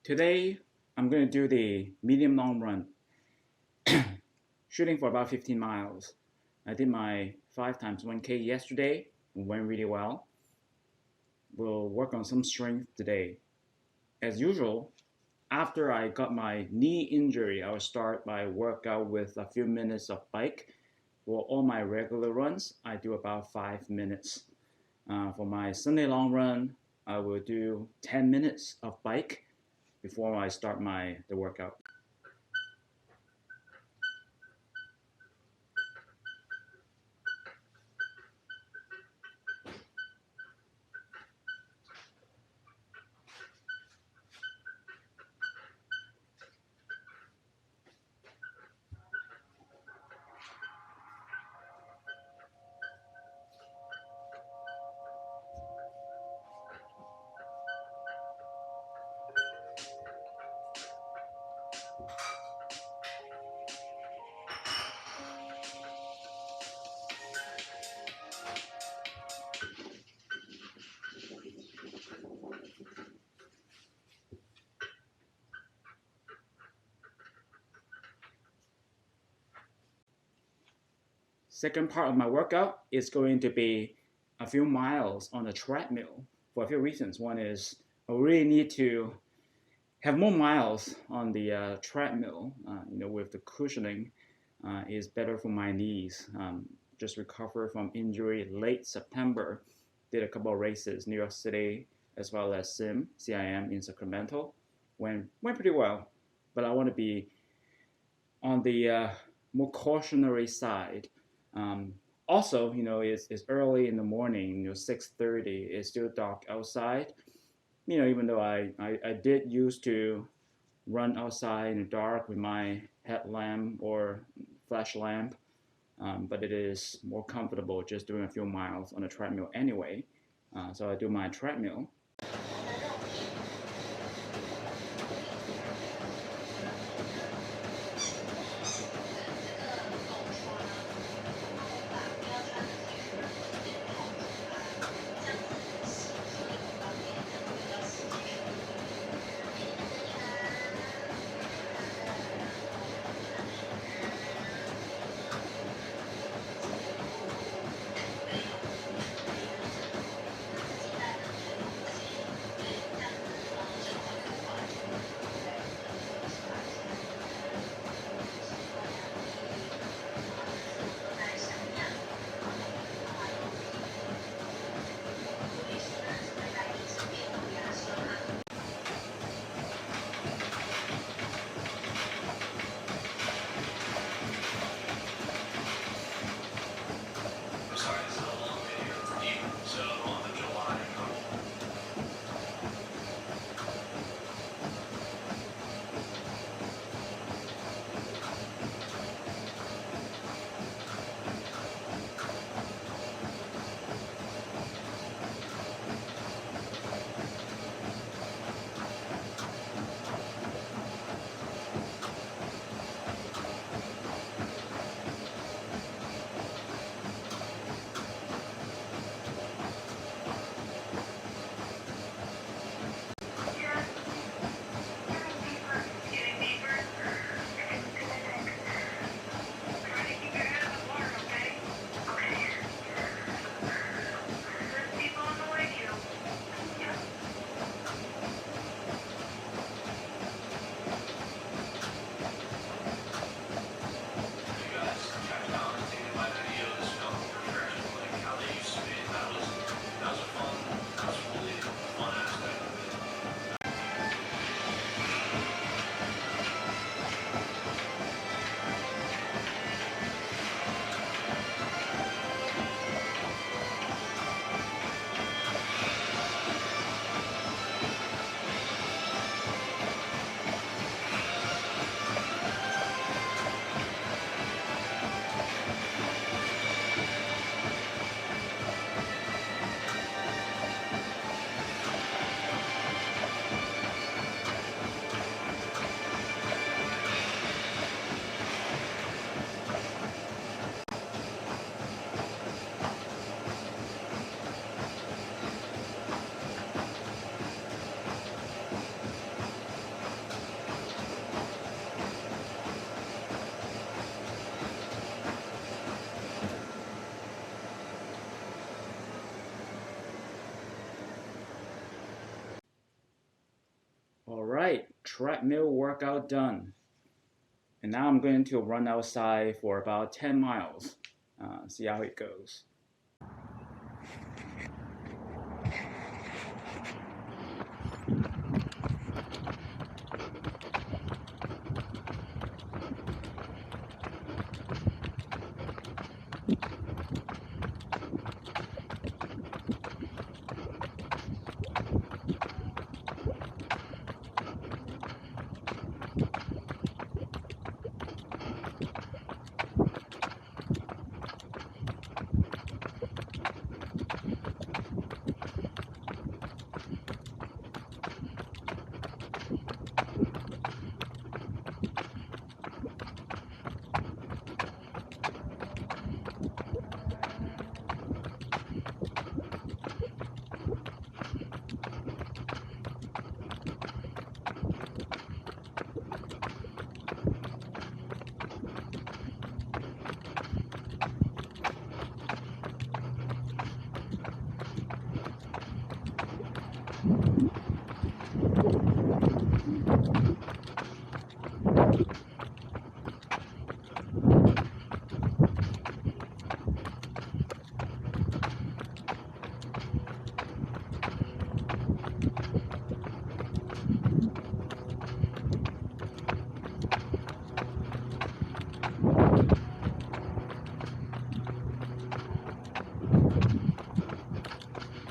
Today, I'm going to do the medium long run, shooting for about 15 miles. I did my 5 times 1K yesterday, it went really well. We'll work on some strength today. As usual, after I got my knee injury, I will start my workout with a few minutes of bike. For all my regular runs, I do about 5 minutes. For my Sunday long run, I will do 10 minutes of bike before I start the workout. Second part of my workout is going to be a few miles on the treadmill for a few reasons. One is I really need to have more miles on the treadmill. With the cushioning, is better for my knees. Just recovered from injury late September. Did a couple of races, New York City as well as CIM in Sacramento. Went pretty well, but I want to be on the more cautionary side. Also, it's early in the morning, 6:30. It's still dark outside. Even though I did used to run outside in the dark with my headlamp or flash lamp, but it is more comfortable just doing a few miles on a treadmill anyway. So I do my treadmill. right, treadmill workout done. And now I'm going to run outside for about 10 miles, see how it goes.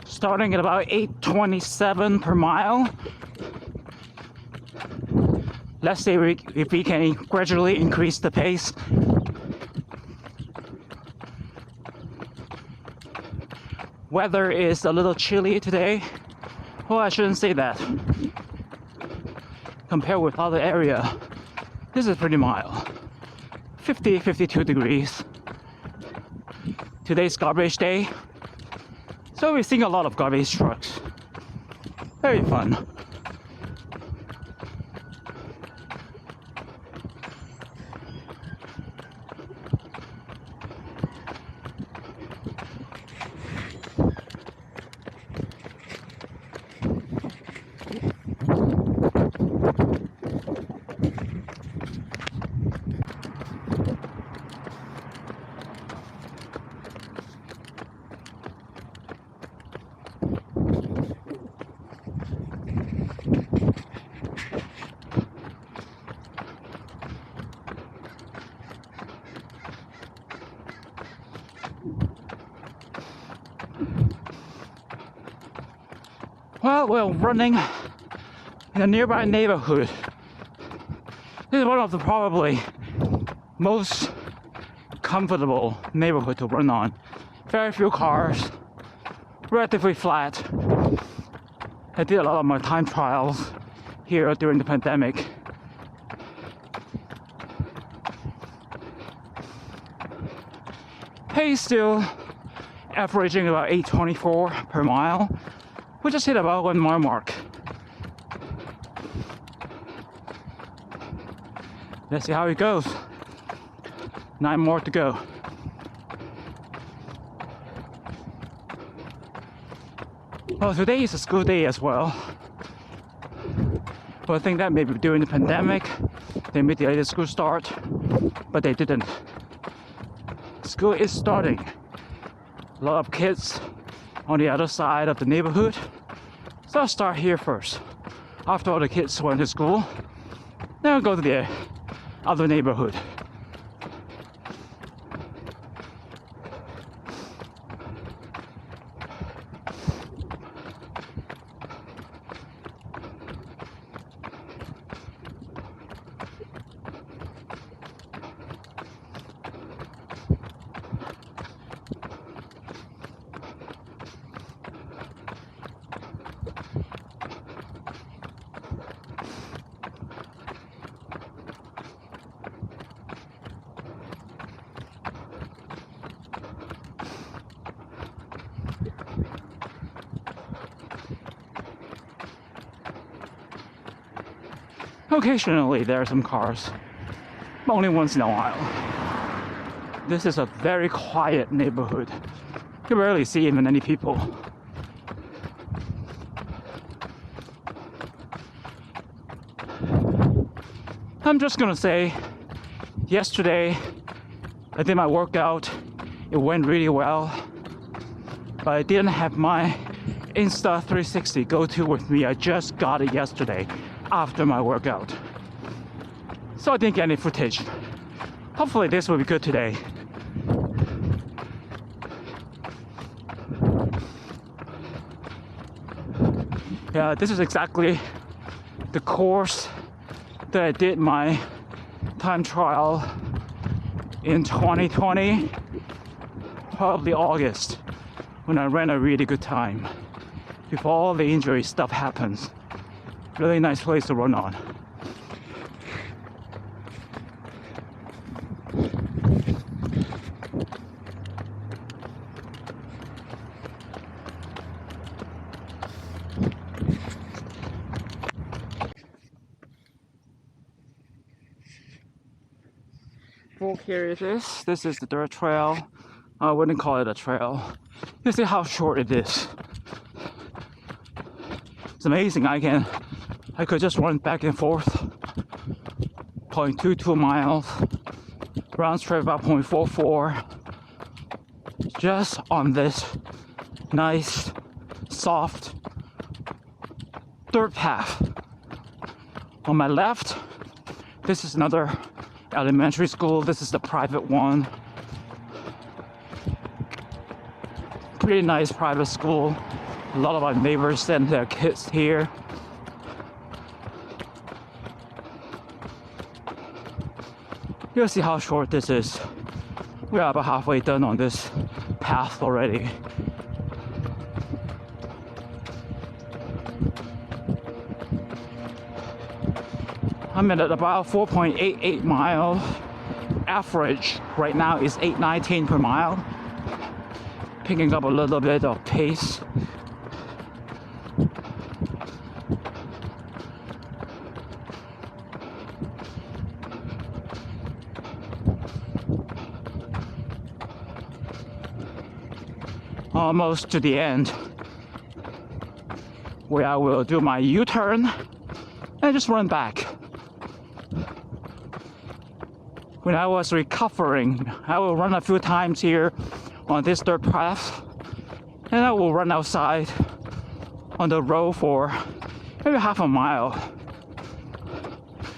Starting at about 8:27 per mile. Let's see if we can gradually increase the pace. Weather is a little chilly today. Well, I shouldn't say that. Compared with other area, this is pretty mild. 50, 52 degrees. Today's garbage day. So we're seeing a lot of garbage trucks. Very fun. Well, we're running in a nearby neighborhood. This is one of the probably most comfortable neighborhood to run on. Very few cars, relatively flat. I did a lot of my time trials here during the pandemic. Pace still averaging about 8:24 per mile. We just hit about 1 mile mark. Let's see how it goes. 9 more to go. Well, today is a school day as well. But I think that maybe during the pandemic, they made the school start, but they didn't. School is starting. A lot of kids on the other side of the neighborhood. So I'll start here first. After all the kids went to school, then I'll go to the other neighborhood. Occasionally there are some cars, but only once in a while. This is a very quiet neighborhood. You rarely see even any people. I'm just gonna say, yesterday I did my workout. It went really well, but I didn't have my Insta360 go-to with me. I just got it yesterday after my workout, so I didn't get any footage. Hopefully this will be good today. Yeah, this is exactly the course that I did my time trial in 2020, probably August, when I ran a really good time before all the injury stuff happens. Really nice place to run on. Here it is. This is the dirt trail. I wouldn't call it a trail. You see how short it is. It's amazing. I could just run back and forth. 0.22 miles. Round trip about 0.44. Just on this nice, soft dirt path. On my left, this is another elementary school. This is the private one. Pretty nice private school. A lot of our neighbors send their kids here. You'll see how short this is. We are about halfway done on this path already. I'm at about 4.88 miles. Average right now is 8.19 per mile. Picking up a little bit of pace. Almost to the end, where I will do my U-turn and just run back. When I was recovering, I will run a few times here on this dirt path, and I will run outside on the road for maybe half a mile,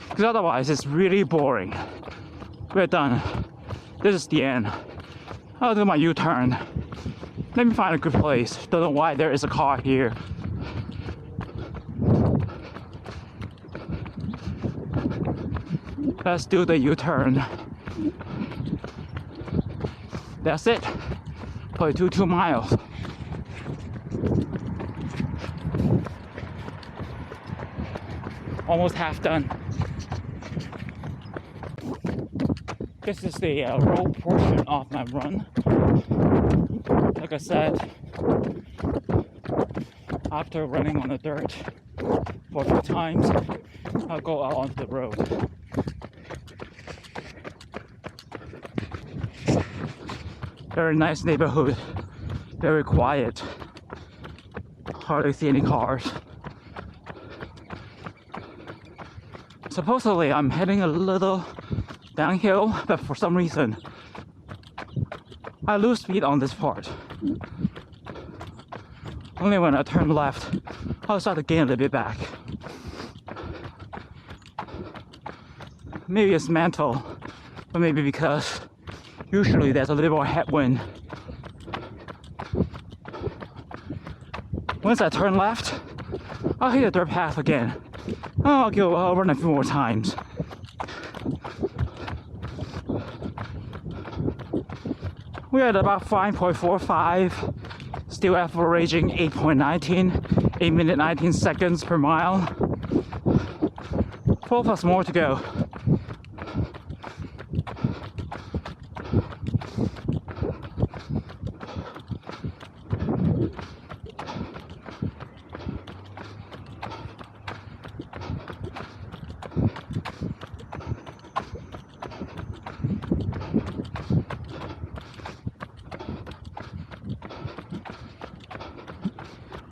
because otherwise it's really boring. We're done. This is the end. I'll do my U-turn. Let me find a good place. Don't know why there is a car here. Let's do the U-turn. That's it. 0.22 miles. Almost half done. This is the road portion of my run. Like I said, after running on the dirt for a few times, I'll go out onto the road. Very nice neighborhood, very quiet, hardly see any cars. Supposedly I'm heading a little downhill, but for some reason I lose speed on this part. Only when I turn left, I'll start to gain a little bit back. Maybe it's mental, but maybe because usually there's a little more headwind. Once I turn left, I'll hit the dirt path again. I'll run a few more times. We're at about 5.45, still averaging 8.19, 8 minutes 19 seconds per mile. 4 plus more to go.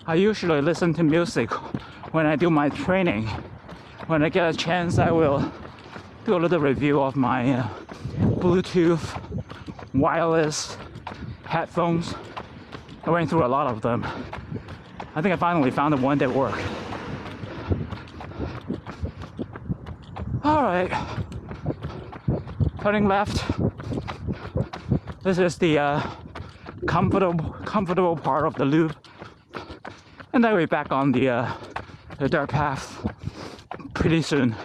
I usually listen to music when I do my training. When I get a chance, I will do a little review of my Bluetooth wireless headphones. I went through a lot of them. I think I finally found the one that worked. All right, turning left. This is the comfortable part of the loop, and then we're back on the dirt path pretty soon.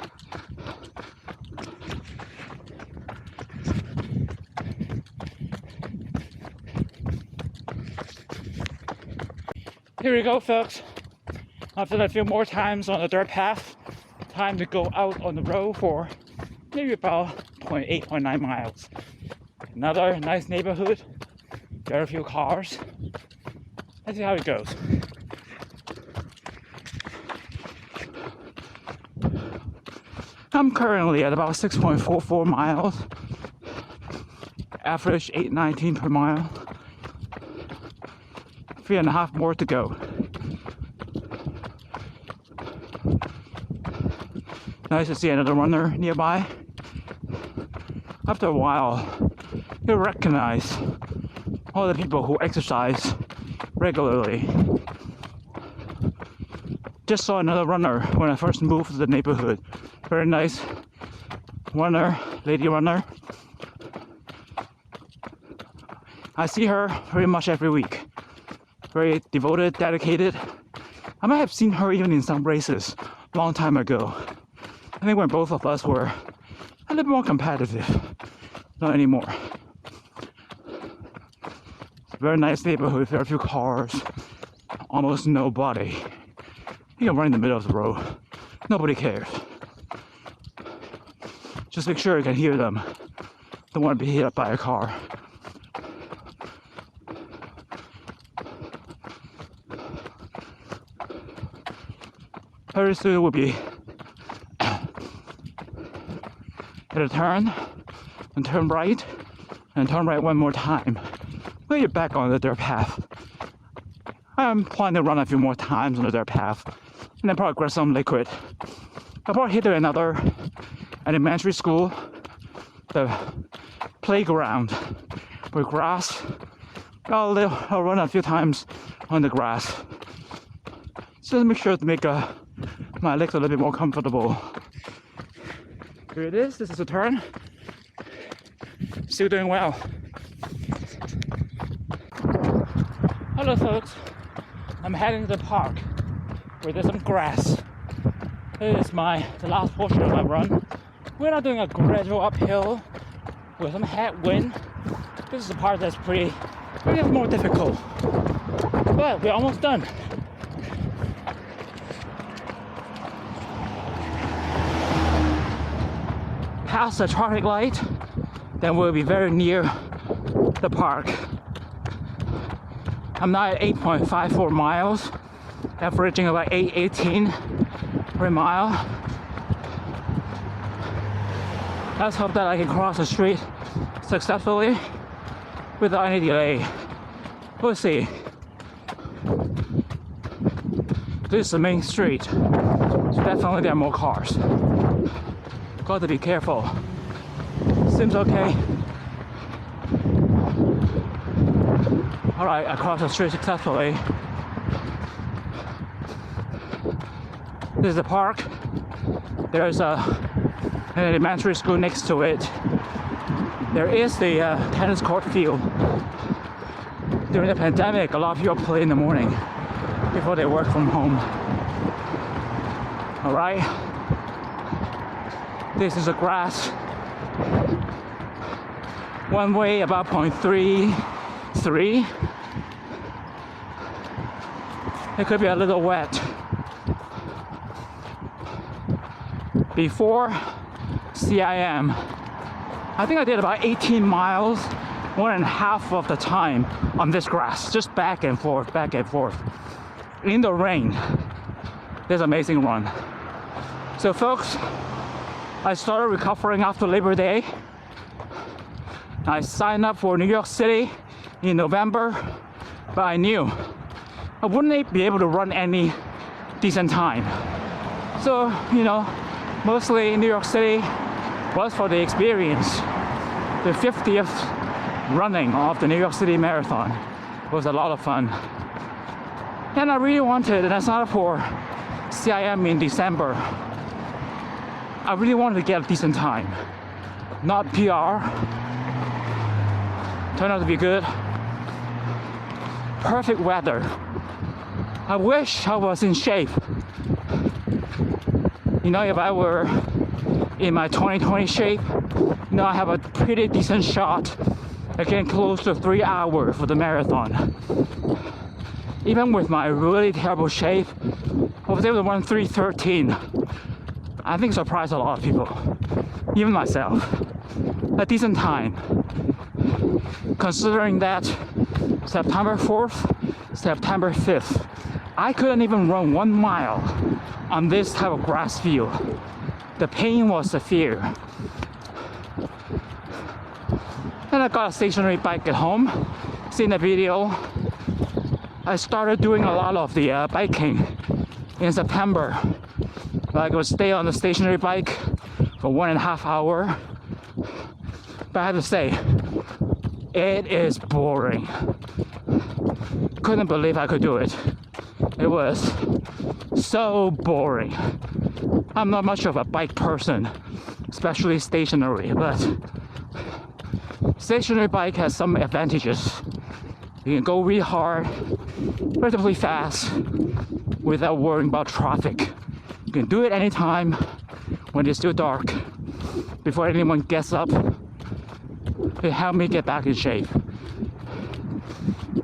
Here we go, folks. After a few more times on the dirt path, time to go out on the road for maybe about 0.9 miles. Another nice neighborhood. There are a few cars. Let's see how it goes. I'm currently at about 6.44 miles. Average 8.19 per mile. 3.5 more to go. Nice to see another runner nearby. After a while, you recognize all the people who exercise regularly. Just saw another runner when I first moved to the neighborhood. Very nice runner, lady runner. I see her pretty much every week. Very devoted, dedicated. I might have seen her even in some races a long time ago. I think when both of us were a little more competitive. Not anymore. Very nice neighborhood, very few cars, almost nobody. You can run in the middle of the road. Nobody cares. Just make sure you can hear them. Don't want to be hit up by a car. Very soon we'll be at a turn, and turn right, and turn right one more time. When you're back on the dirt path. I'm planning to run a few more times on the dirt path, and then probably grab some liquid. I'll probably hit another elementary school, the playground with grass. I'll run a few times on the grass. Just make sure to make my legs a little bit more comfortable. Here it is, this is the turn. Still doing well. Hello folks, I'm heading to the park where there's some grass. This is the last portion of my run. We're not doing a gradual uphill with some headwind. This is the part that's pretty more difficult. But we're almost done. Past the traffic light, then we'll be very near the park. I'm now at 8.54 miles, averaging about 8.18 per mile. Let's hope that I can cross the street successfully without any delay. We'll see. This is the main street, so definitely there are more cars. Got to be careful. Seems okay. Alright, I crossed the street successfully. This is the park. There's an elementary school next to it. There is the tennis court field. During the pandemic, a lot of people play in the morning before they work from home. Alright. This is the grass. One way about 0.33. It could be a little wet. Before CIM, I think I did about 18 miles, 1.5 of the time on this grass, just back and forth, in the rain. This amazing run. So folks, I started recovering after Labor Day. I signed up for New York City in November, but I knew I wouldn't be able to run any decent time. So, mostly in New York City, was for the experience. The 50th running of the New York City Marathon was a lot of fun. And I really wanted, and I signed up for CIM in December. I really wanted to get a decent time, not PR. Turned out to be good. Perfect weather. I wish I was in shape. You know, if I were in my 2020 shape, you know, I have a pretty decent shot at getting close to 3 hours for the marathon. Even with my really terrible shape, I was able to run 3:13. I think surprised a lot of people, even myself. A decent time, considering that September 4th, September 5th, I couldn't even run 1 mile on this type of grass field. The pain was severe. Then I got a stationary bike at home. Seen the video. I started doing a lot of the biking in September. Like I would stay on the stationary bike for 1.5 hours. But I have to say, it is boring. Couldn't believe I could do it. It was so boring. I'm not much of a bike person, especially stationary, but stationary bike has some advantages. You can go really hard, relatively fast, without worrying about traffic. You can do it anytime when it's still dark, before anyone gets up. It helped me get back in shape.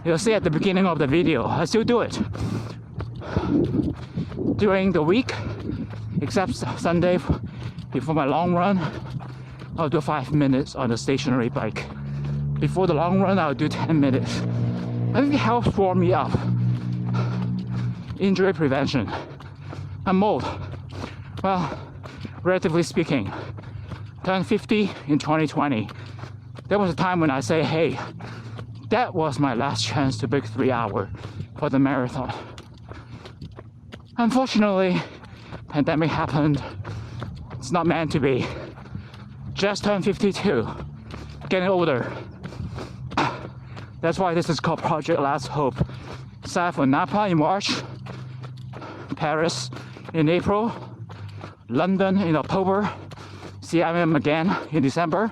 You'll see at the beginning of the video, I still do it. During the week, except Sunday before my long run, I'll do 5 minutes on the stationary bike. Before the long run, I'll do 10 minutes. I think it helps warm me up. Injury prevention. I'm old. Well, relatively speaking, turned 50 in 2020. There was a time when I say, hey, that was my last chance to break 3 hours for the marathon. Unfortunately, pandemic happened. It's not meant to be. Just turned 52. Getting older. That's why this is called Project Last Hope. Set for Napa in March, Paris in April, London in October, CIM again in December,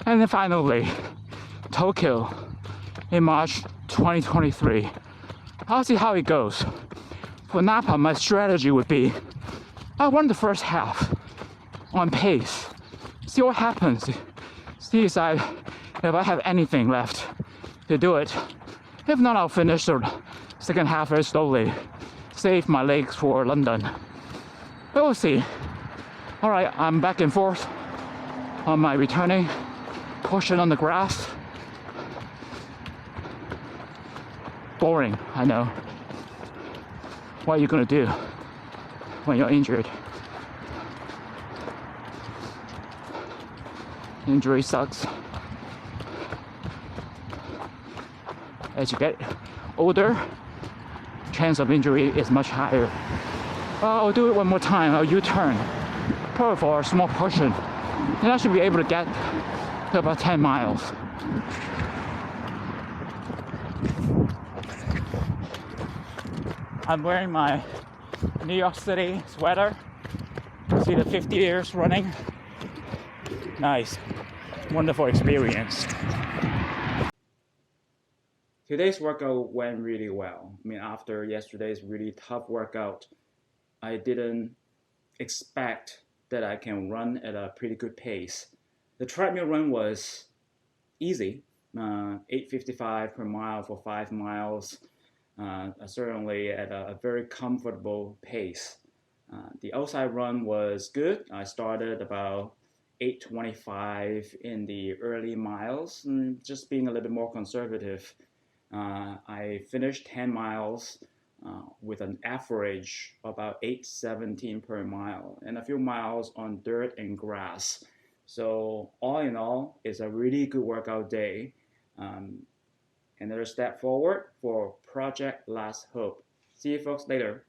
and then finally Tokyo in March 2023. I'll see how it goes. For Napa, my strategy would be I run the first half on pace, see what happens, see if I have anything left to do it. If not, I'll finish the second half very slowly, save my legs for London. But we'll see. All right, I'm back and forth on my returning portion on the grass. Boring, I know. What are you gonna do when you're injured? Injury sucks. As you get older, chance of injury is much higher. I'll do it one more time. I'll U-turn, probably for a small portion, and I should be able to get to about 10 miles. I'm wearing my New York City sweater. See the 50 years running. Nice, wonderful experience. Today's workout went really well. I mean, after yesterday's really tough workout, I didn't expect that I can run at a pretty good pace. The treadmill run was easy, 8:55 per mile for 5 miles, certainly at a very comfortable pace. The outside run was good. I started about 8:25 in the early miles, just being a little bit more conservative. I finished 10 miles with an average about 8:17 per mile and a few miles on dirt and grass. So all in all, it's a really good workout day. Another step forward for Project Last Hope. See you folks later.